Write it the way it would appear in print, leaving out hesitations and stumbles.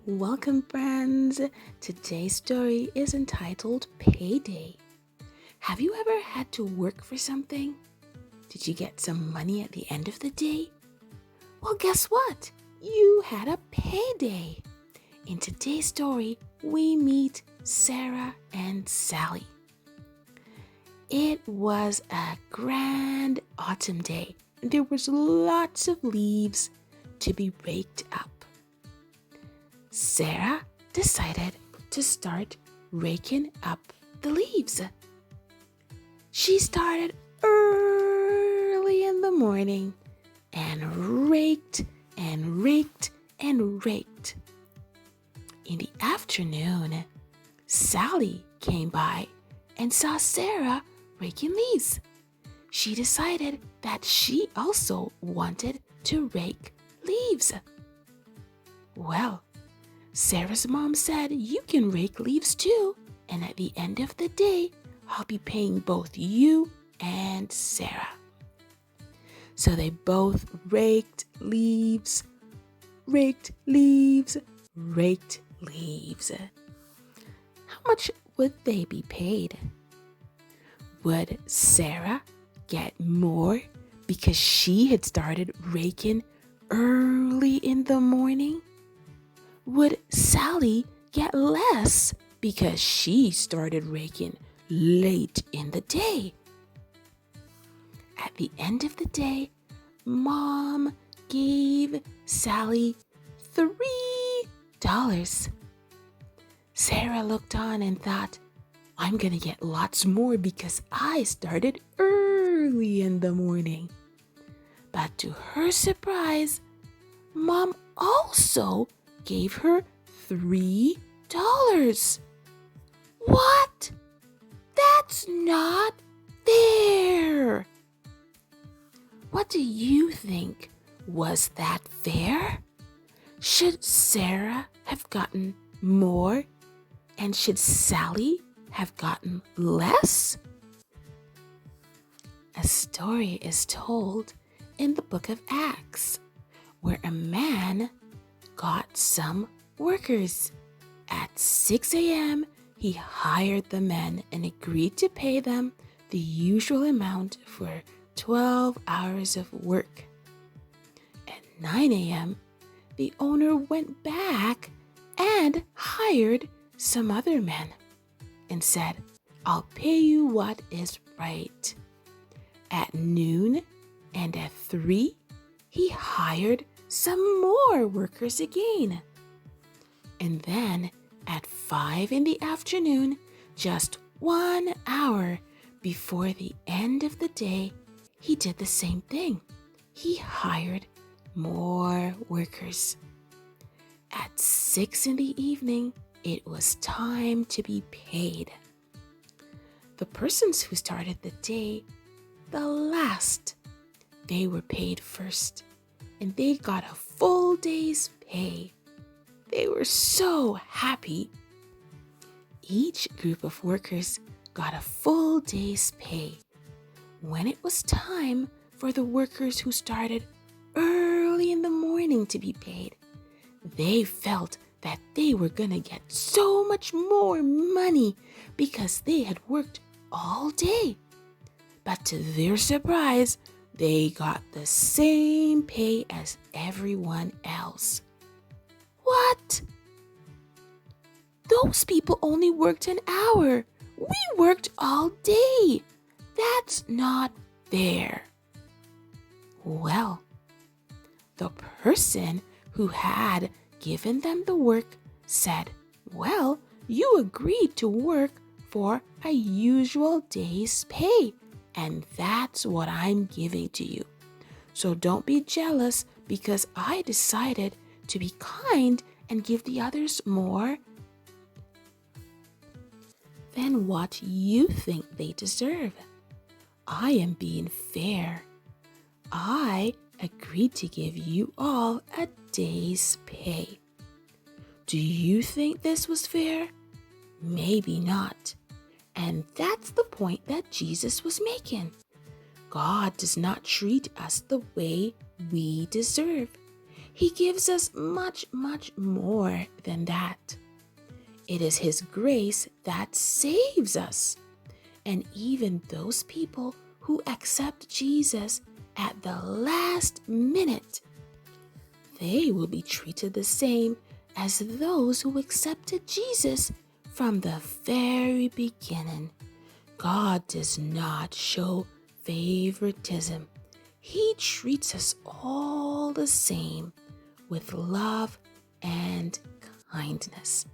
Welcome, friends. Today's story is entitled Payday. Have you ever had to work for something? Did you get some money at the end of the day? Well, guess what? You had a payday. In today's story, we meet Sarah and Sally. It was a grand autumn day. There was lots of leaves to be raked up. Sarah decided to start raking up the leaves. She started early in the morning and raked and raked and raked. In the afternoon, Sally came by and saw Sarah raking leaves. She decided that she also wanted to rake leaves. Well, Sarah's mom said, "You can rake leaves too, and at the end of the day, I'll be paying both you and Sarah." So they both raked leaves, raked leaves, raked leaves. How much would they be paid? Would Sarah get more because she had started raking early in the morning? Would Sally get less because she started raking late in the day? At the end of the day, Mom gave Sally $3. Sarah looked on and thought, "I'm going to get lots more because I started early in the morning." But to her surprise, Mom also gave her $3. What? That's not fair. What do you think? Was that fair? Should Sarah have gotten more? And should Sally have gotten less? A story is told in the book of Acts where a man got some workers. At 6 a.m., he hired the men and agreed to pay them the usual amount for 12 hours of work. At 9 a.m., the owner went back and hired some other men and said, "I'll pay you what is right." At noon and at 3, he hired some more workers again. And then at 5 in the afternoon, just 1 hour before the end of the day, he did the same thing. He hired more workers. At 6 in the evening, it was time to be paid. The persons who started the day the last, they were paid first, and they got a full day's pay. They were so happy. Each group of workers got a full day's pay. When it was time for the workers who started early in the morning to be paid, they felt that they were going to get so much more money because they had worked all day. But to their surprise, they got the same pay as everyone else. What? Those people only worked an hour. We worked all day. That's not fair. Well, the person who had given them the work said, "Well, you agreed to work for a usual day's pay, and that's what I'm giving to you. So don't be jealous because I decided to be kind and give the others more than what you think they deserve. I am being fair. I agreed to give you all a day's pay. Do you think this was fair? Maybe not. And that's the point that Jesus was making. God does not treat us the way we deserve. He gives us much, much more than that. It is His grace that saves us. And even those people who accept Jesus at the last minute, they will be treated the same as those who accepted Jesus from the very beginning. God does not show favoritism. He treats us all the same with love and kindness.